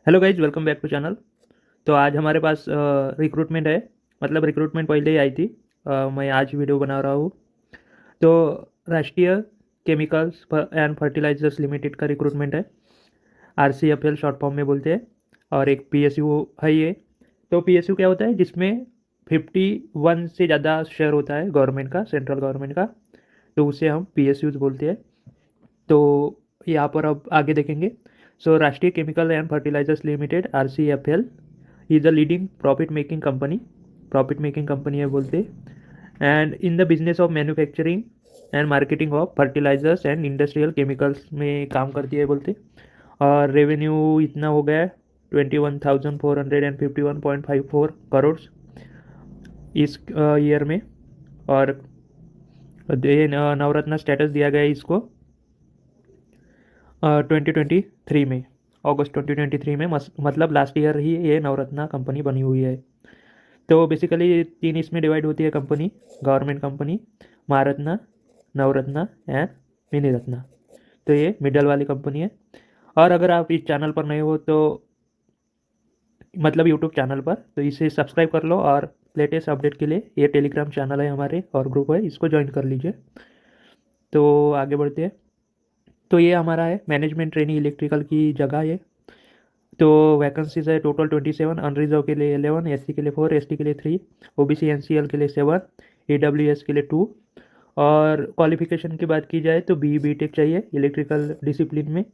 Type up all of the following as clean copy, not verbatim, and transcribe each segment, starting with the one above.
Hello guys, welcome back to channel. तो आज हमारे पास रिक्रूटमेंट है। मतलब रिक्रूटमेंट पहले ही आई थी। मैं आज वीडियो बना रहा हूँ। तो राष्ट्रीय केमिकल्स एंड फर्टिलाइजर्स लिमिटेड का रिक्रूटमेंट है। RCFL शॉर्ट फॉर्म में बोलते हैं। और एक PSU है ये। तो PSU क्या होता है, जिसमें 51 से ज़्यादा शेयर होता है गवर्नमेंट का, सेंट्रल गवर्नमेंट का। तो उसे हम PSUs बोलते हैं। तो यहाँ पर अब आगे देखेंगे। So Rashtriya chemical and fertilizers limited RCFL is a leading profit making company है बोलते। And in the business of manufacturing and marketing of fertilisers and industrial chemicals में काम करती है बोलते। और रेवेन्यू इतना हो गया है 21,451.54 इस ईयर में। और नवरत्न स्टेटस दिया गया है इसको 2023 में, अगस्त 2023 में। मतलब लास्ट ईयर ही ये नवरत्ना कंपनी बनी हुई है। तो बेसिकली तीन इसमें डिवाइड होती है company, government company, Maharatna, Navratna and mini Ratna. तो ये मिडल वाली कंपनी है। और अगर आप इस चैनल पर नए हो तो मतलब यूट्यूब चैनल पर, तो इसे सब्सक्राइब कर लो। और लेटेस्ट अपडेट के लिए ये टेलीग्राम चैनल है हमारे और ग्रुप है, इसको ज्वाइन कर लीजिए। तो आगे बढ़ते हैं। तो ये हमारा है मैनेजमेंट ट्रेनी इलेक्ट्रिकल की जगह ये। तो वैकेंसीज है टोटल 27, अनरिजर्व के लिए 11, SC के लिए 4, ST के लिए 3, OBC NCL के लिए 7, AWS के लिए 2। और क्वालिफिकेशन की बात की जाए तो BTech चाहिए इलेक्ट्रिकल डिसिप्लिन में।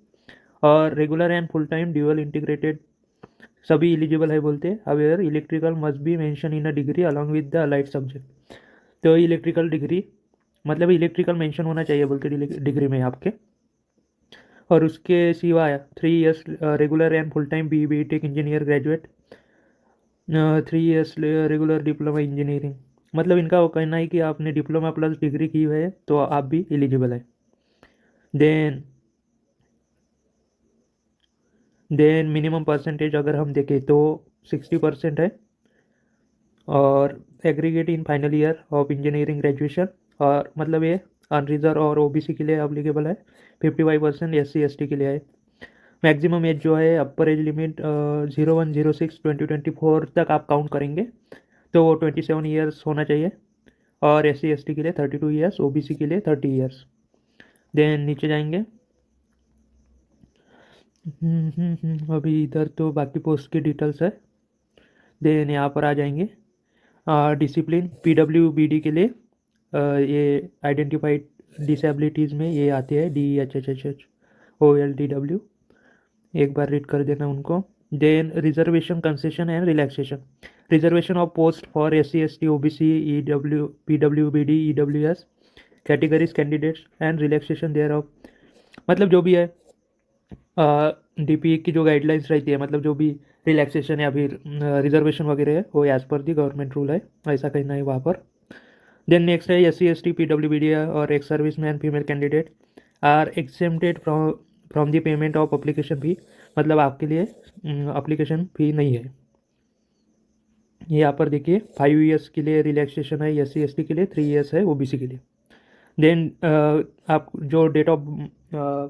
और regular and full time dual integrated सभी एलिजिबल है बोलते हैं। Aware electrical must be mention in a degree along with the allied subject. तो इलेक्ट्रिकल डिग्री मतलब इलेक्ट्रिकल मेंशन होना चाहिए बोलते डिग्री में आपके। और उसके सिवाय 3 years regular and full time BTech engineer graduate, 3 years regular diploma engineering. मतलब इनका वो कहना है कि आपने डिप्लोमा प्लस डिग्री की है तो आप भी एलिजिबल है। देन देन मिनिमम परसेंटेज अगर हम देखें तो 60% है। और aggregate in final year of engineering graduation. और मतलब ये अनरिजर्व और OBC के लिए अप्लीकेबल है। 55% SC ST के लिए है। मैक्सिमम एज जो है, अपर एज लिमिट 01/06/2024 तक आप काउंट करेंगे तो वो 27 ईयर्स होना चाहिए। और SC ST के लिए 32 ईयर्स, OBC के लिए 30 ईयर्स। देन नीचे जाएंगे। अभी इधर तो बाकी पोस्ट की डिटेल्स है। देन यहाँ पर आ जाएंगे। डिसिप्लिन PWBD के लिए ये आइडेंटिफाइड डिसेबिलिटीज़ में ये आते हैं DHHHOLDW। एक बार रीड कर देना उनको। Then reservation concession and relaxation. Reservation of post for SC ST OBC PWBD EWS categories candidates and relaxation there of. मतलब जो भी है DPE की जो गाइडलाइंस रहती है, मतलब जो भी रिलैक्सेशन या फिर रिजर्वेशन वगैरह है वो एज़ पर दी गवर्नमेंट रूल है, ऐसा कहना है वहाँ पर। देन नेक्स्ट है SC ST PWBD और ex service man female candidate are exempted from the payment of application fee. मतलब आपके लिए अप्लीकेशन फी नहीं है। यहाँ पर देखिए 5 इयर्स के लिए रिलैक्सेशन है SC ST के लिए, 3 इयर्स है OBC के लिए। देन आप जो डेट ऑफ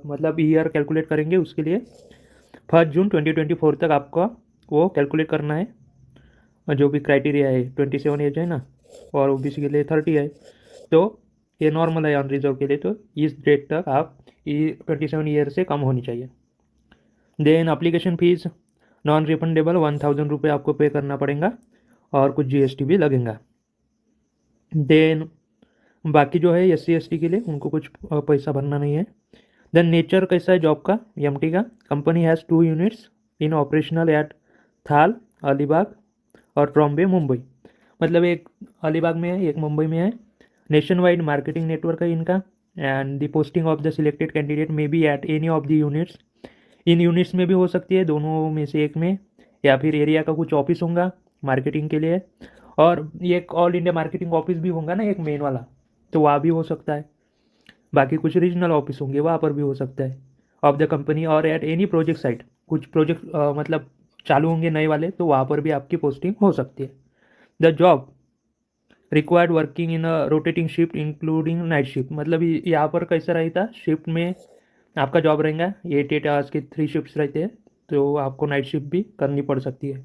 मतलब ईयर कैलकुलेट करेंगे उसके लिए 1 जून 2024 तक आपका वो कैलकुलेट करना है। और जो भी क्राइटेरिया है 27 एज है ना, और OBC के लिए 30 है। तो ये नॉर्मल है अनरिजर्व के लिए, तो इस डेट तक आप 27 ईयर से कम होनी चाहिए। Then application fees non refundable 1,000 रुपये आपको पे करना पड़ेगा और कुछ GST भी लगेगा। देन बाकी जो है SC ST के लिए उनको कुछ पैसा भरना नहीं है। देन नेचर कैसा है जॉब का, MT का। Company has 2 units in operational at Thal, Alibag और ट्रॉम्बे, मुंबई। मतलब एक अलीबाग में है, एक मुंबई में है। नेशन वाइड मार्केटिंग नेटवर्क है इनका। And the posting of the selected candidate may be at any of the units. In units में भी हो सकती है, दोनों में से एक में, या फिर एरिया का कुछ ऑफिस होगा मार्केटिंग के लिए। और ये एक ऑल इंडिया मार्केटिंग ऑफिस भी होगा ना, एक मेन वाला, तो वहाँ भी हो सकता है। बाकी कुछ रीजनल ऑफिस होंगे वहाँ पर भी हो सकता है ऑफ द कंपनी। और एट एनी प्रोजेक्ट साइट, कुछ प्रोजेक्ट मतलब चालू होंगे नए वाले, तो वहाँ पर भी आपकी पोस्टिंग हो सकती है। The job required working in a rotating shift including night shift. मतलब यहाँ पर कैसा रहता, शिफ्ट में आपका जॉब रहेगा 8 8 आवर्स के 3 शिफ्ट्स रहते हैं। तो आपको नाइट शिफ्ट भी करनी पड़ सकती है।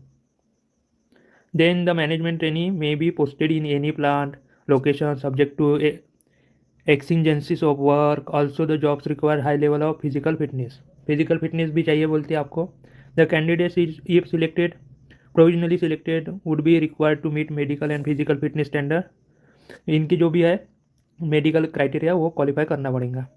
Then the management trainee may be posted in any plant location subject to exigencies of work. Also the jobs require high level of physical fitness भी चाहिए बोलते हैं आपको। The candidates is if selected provisionally selected would be required to meet medical and physical fitness standard। इनकी जो भी है medical criteria वो क्वालिफाई करना पड़ेगा।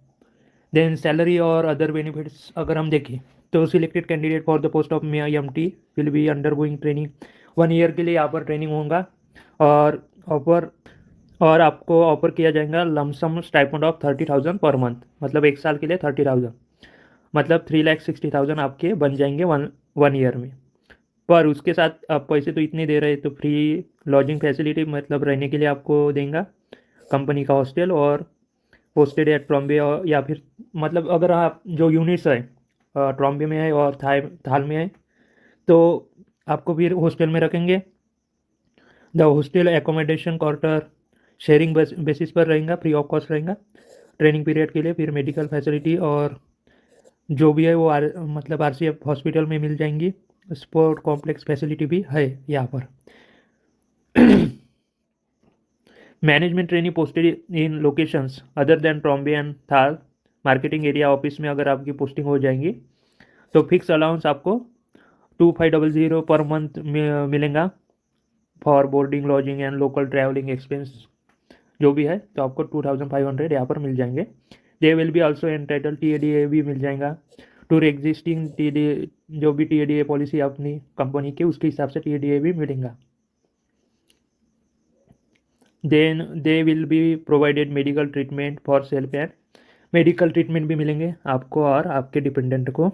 देन सैलरी और अदर बेनिफिट्स अगर हम देखें तो selected candidate for the post of M T will be undergoing training 1 year के लिए यहाँ पर ट्रेनिंग होगा। और ऑफर और आपको ऑफर किया जाएगा lump sum stipend of 30,000 per month, मतलब 1 साल के लिए 30,000, मतलब 3,60,000 आपके बन जाएंगे वन ईयर में। पर उसके साथ आप पैसे तो इतने दे रहे तो फ्री लॉजिंग फैसिलिटी मतलब रहने के लिए आपको देंगे कंपनी का हॉस्टल, और पोस्टेड एट ट्रॉम्बे या फिर मतलब अगर आप जो यूनिट्स है ट्रॉम्बे में है और थाल में है तो आपको फिर हॉस्टल में रखेंगे। The hostel accommodation quarter sharing basis पर रहेगा, फ्री ऑफ कॉस्ट रहेगा ट्रेनिंग पीरियड के लिए। फिर मेडिकल फैसिलिटी और जो भी है वो मतलब आरसीएफ हॉस्पिटल में मिल जाएंगी। स्पोर्ट कॉम्प्लेक्स फैसिलिटी भी है यहाँ पर। Management training posted in locations other than Trombay and थाल मार्केटिंग एरिया ऑफिस में अगर आपकी पोस्टिंग हो जाएंगी तो फिक्स अलाउंस आपको 2,500 पर मंथ मिलेगा for boarding lodging and local travelling expense जो भी है, तो आपको 2,500 यहाँ पर मिल जाएंगे। They will be also entitle TADA भी मिल जाएगा टू एग्जिस्टिंग TADA, जो भी TADA पॉलिसी अपनी कंपनी की उसके हिसाब से TADA भी मिलेगा। Then they will be provided medical treatment for self and medical treatment भी मिलेंगे आपको और आपके डिपेंडेंट को।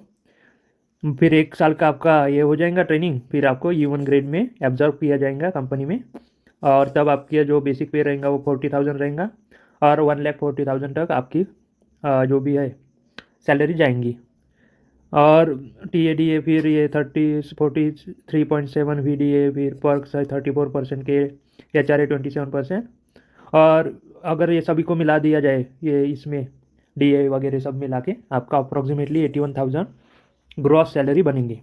फिर 1 साल का आपका ये हो जाएगा ट्रेनिंग, फिर आपको E1 ग्रेड में एब्जॉर्व किया जाएगा कंपनी में, और तब आपकी जो बेसिक पे रहेगा वो 40,000 रहेगा और 1,40,000 तक आपकी जो भी है सैलरी जाएंगी। और TADA फिर ये 43.7 VDA, फिर पर्क्स है 34% के, HRA 27%। और अगर ये सभी को मिला दिया जाए ये इसमें DA वगैरह सब मिला के आपका अप्रॉक्सीमेटली 81,000 ग्रॉस सैलरी बनेंगी।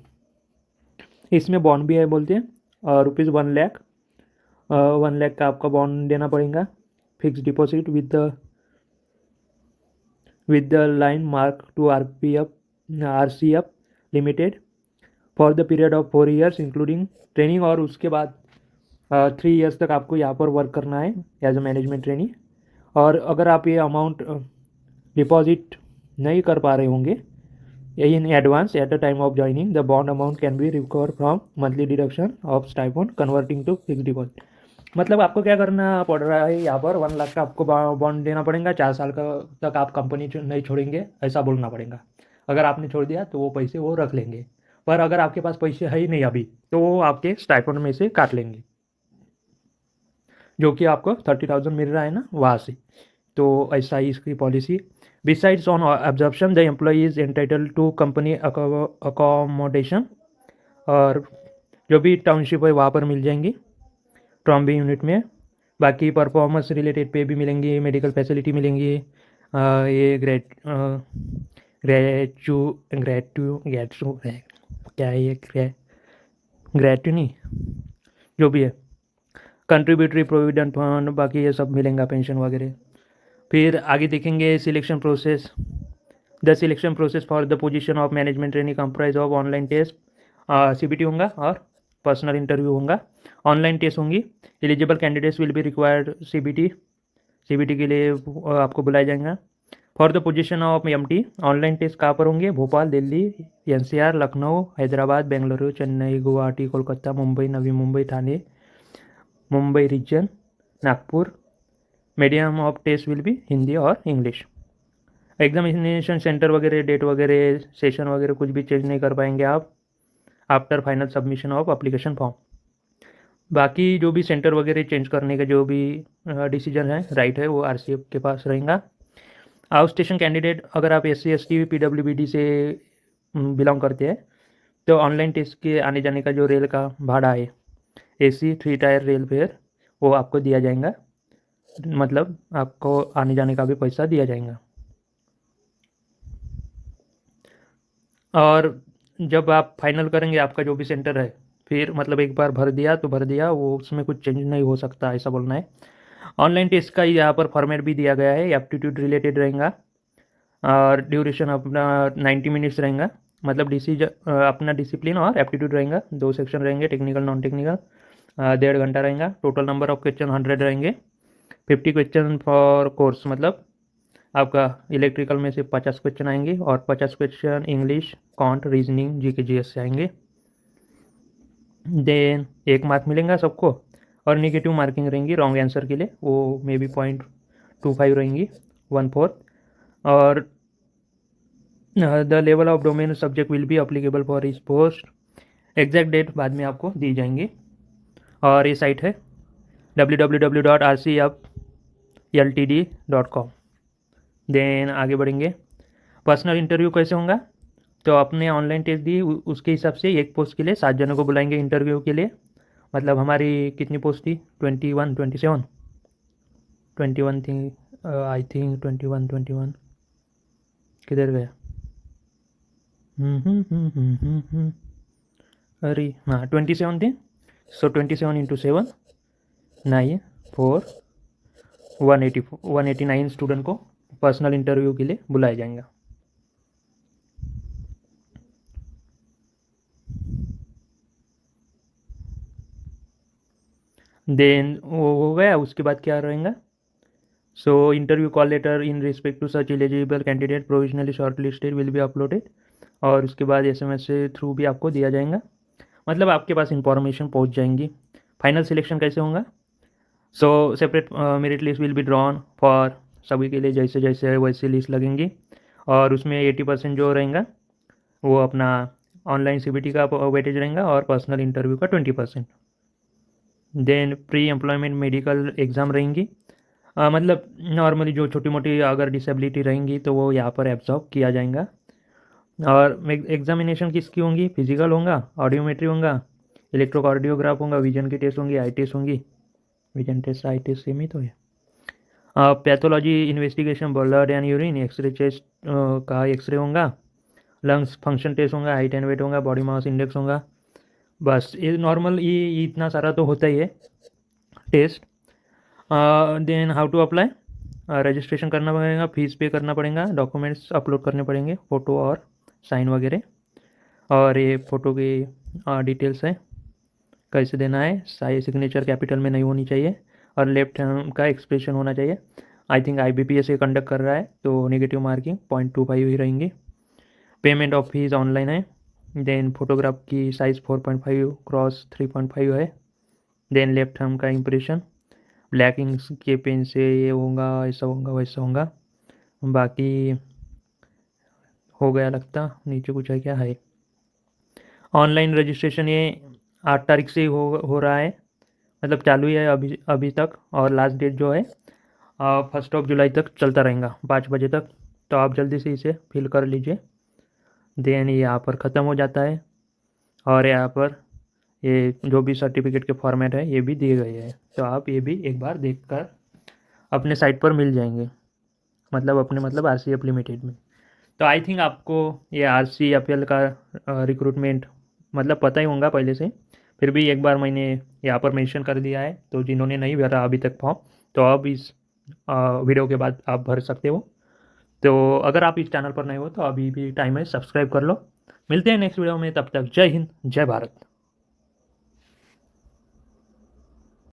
इसमें बॉन्ड भी है बोलते हैं ₹1,00,000 1 लाख का आपका बॉन्ड देना पड़ेगा fix deposit with the lien mark to RCF limited for the period of 4 years including training. और उसके बाद 3 ईयर्स तक आपको यहाँ पर वर्क करना है एज अ मैनेजमेंट ट्रेनी। और अगर आप ये अमाउंट डिपॉजिट नहीं कर पा रहे होंगे in advance at the time of joining, the bond amount can be recovered from monthly deduction of stipend converting to fixed deposit। मतलब आपको क्या करना पड़ रहा है यहाँ पर 1 लाख का आपको बॉन्ड देना पड़ेगा, 4 साल का तक आप कंपनी नहीं छोड़ेंगे ऐसा बोलना पड़ेगा। अगर आपने छोड़ दिया तो वो पैसे वो रख लेंगे, पर अगर आपके पास पैसे है ही नहीं अभी तो वो आपके स्टाइपेंड में से काट लेंगे, जो कि आपको 30,000 मिल रहा है ना वहाँ से। तो ऐसा ही इसकी policy. Besides on absorption the employee is entitle to company accommodation, और जो भी टाउनशिप है वहाँ पर मिल जाएंगी ट्रॉम्बे यूनिट में। बाकी परफॉर्मेंस रिलेटेड पे भी मिलेंगी, मेडिकल फैसिलिटी मिलेंगी, ये ग्रेचू क्या है ये ग्रेचू नहीं जो भी है कंट्रीब्यूटरी प्रोविडेंट फंड, बाकी ये सब मिलेगा पेंशन वगैरह। फिर आगे देखेंगे selection process. The selection process for the position of management training comprise of online test CBT होगा और पर्सनल इंटरव्यू होगा। ऑनलाइन टेस्ट होंगी। Eligible candidates will be required CBT के लिए आपको बुलाया जाएगा। For the position of MT online test कहाँ पर होंगे? Bhopal, Delhi, NCR, Lucknow, Hyderabad, Bengaluru, Chennai, Guwahati, Kolkata, Mumbai, Navi Mumbai, Thane, Mumbai region, Nagpur. Medium of test will B Hindi और इंग्लिश। एग्जामिनेशन सेंटर वगैरह, डेट वगैरह, सेशन वगैरह कुछ भी चेंज नहीं कर पाएंगे आप after final submission of application form. बाकी जो भी सेंटर वगैरह चेंज करने का जो भी डिसीजन है राइट है वो RCF के पास रहेगा। आउट स्टेशन कैंडिडेट अगर आप SC ST PWBD से बिलोंग करते हैं तो ऑनलाइन टेस्ट के आने जाने का जो रेल का भाड़ा है AC 3 टायर रेल फेयर वो आपको दिया जाएगा, मतलब आपको आने जाने का भी पैसा दिया जाएगा। और जब आप फाइनल करेंगे आपका जो भी सेंटर है, फिर मतलब एक बार भर दिया तो भर दिया, वो उसमें कुछ चेंज नहीं हो सकता, ऐसा बोलना है। ऑनलाइन टेस्ट का यहाँ पर फॉर्मेट भी दिया गया है, एप्टीट्यूड रिलेटेड रहेगा और ड्यूरेशन अपना 90 मिनट्स रहेगा। मतलब अपना डिसिप्लिन और एप्टीट्यूड रहेगा, 2 सेक्शन रहेंगे, टेक्निकल नॉन टेक्निकल। 1.5 घंटा रहेगा। टोटल नंबर ऑफ क्वेश्चन 100 रहेंगे। 50 क्वेश्चन फॉर कोर्स, मतलब आपका इलेक्ट्रिकल में से 50 क्वेश्चन आएंगे और 50 question English, can't, reasoning, GK GS से आएंगे। देन 1 मार्क मिलेगा सबको और नेगेटिव मार्किंग रहेंगी रॉन्ग आंसर के लिए, वो मे बी 0.25 रहेंगी, 1/4। और the level of domain subject will be applicable for इस पोस्ट। एग्जैक्ट डेट बाद में आपको दी जाएंगी। और ये साइट है www.rcfltd.com। देन आगे बढ़ेंगे। पर्सनल इंटरव्यू कैसे होगा, तो आपने ऑनलाइन टेस्ट दी उसके हिसाब से एक पोस्ट के लिए 7 जनों को बुलाएंगे इंटरव्यू के लिए। मतलब हमारी कितनी पोस्ट थी, 21 थी आई थिंक। 21 किधर गया? अरे हाँ, 27 थी। सो 27 इंटू 7 9 4 189 स्टूडेंट को पर्सनल इंटरव्यू के लिए बुलाया जाएगा। देन वो हो गया, उसके बाद क्या रहेगा? So interview call letter in respect to such eligible candidate provisionally shortlisted will be uploaded. और उसके बाद एसएमएस से थ्रू भी आपको दिया जाएगा, मतलब आपके पास इंफॉर्मेशन पहुंच जाएंगी। फाइनल सिलेक्शन कैसे होगा? So separate merit list will be drawn for सभी के लिए, जैसे जैसे वैसे लिस्ट लगेंगी। और उसमें 80% जो रहेगा वो अपना ऑनलाइन सीबीटी का वेटेज रहेगा और पर्सनल इंटरव्यू का 20%। Then pre employment medical exam रहेंगी। मतलब नॉर्मली जो छोटी मोटी अगर डिसेबिलिटी रहेंगी तो वो यहाँ पर एब्जॉर्ब किया जाएगा। और एग्जामिनेशन किसकी होंगी? फिजिकल होगा, ऑडियोमेट्री होगा, इलेक्ट्रोकार्डियोग्राफ होगा, विजन की टेस्ट होंगी, आई टेस्ट होंगी। Vision test eye test same ही तो है। Pathology investigation, blood and urine, X ray, chest का एक्सरे होगा, लंग्स फंक्शन टेस्ट होगा, हाइट एंड वेट होगा, बॉडी मास इंडेक्स होगा। बस ये नॉर्मल ये इतना सारा तो होता ही है test. Then how to apply, registration करना पड़ेगा, फीस पे करना पड़ेगा, डॉक्यूमेंट्स अपलोड करने पड़ेंगे, फ़ोटो और साइन वगैरह। और ये फ़ोटो की डिटेल्स है कैसे देना है। साइज सिग्नेचर कैपिटल में नहीं होनी चाहिए और लेफ्ट हैंड का एक्सप्रेशन होना चाहिए। आई थिंक IBPS ये कंडक्ट कर रहा है तो नेगेटिव मार्किंग 0.25 ही रहेंगी। पेमेंट ऑफ फीस ऑनलाइन है। देन फोटोग्राफ की साइज़ 4.5 क्रॉस 3.5 है। देन लेफ्ट हैंड का इम्प्रेशन ब्लैक इंक के पेन से ये होगा, ऐसा होगा, वैसा होगा। बाकी हो गया लगता, नीचे कुछ है क्या? है ऑनलाइन रजिस्ट्रेशन ये 8 तारीख से हो रहा है, मतलब चालू ही है अभी तक। और लास्ट डेट जो है 1 जुलाई तक चलता रहेगा, 5 बजे तक। तो आप जल्दी से इसे फिल कर लीजिए। देन ये यहाँ पर ख़त्म हो जाता है और यहाँ पर ये जो भी सर्टिफिकेट के फॉर्मेट है ये भी दिए गए हैं, तो आप ये भी एक बार देखकर अपने साइट पर मिल जाएंगे, मतलब अपने मतलब RCF लिमिटेड में। तो आई थिंक आपको ये RCFL का रिक्रूटमेंट मतलब पता ही होगा पहले से, फिर भी एक बार मैंने यहाँ पर मेंशन कर दिया है। तो जिन्होंने नहीं भरा अभी तक फॉर्म, तो अब इस वीडियो के बाद आप भर सकते हो। तो अगर आप इस चैनल पर नए हो तो अभी भी टाइम है, सब्सक्राइब कर लो। मिलते हैं नेक्स्ट वीडियो में, तब तक जय हिंद, जय भारत।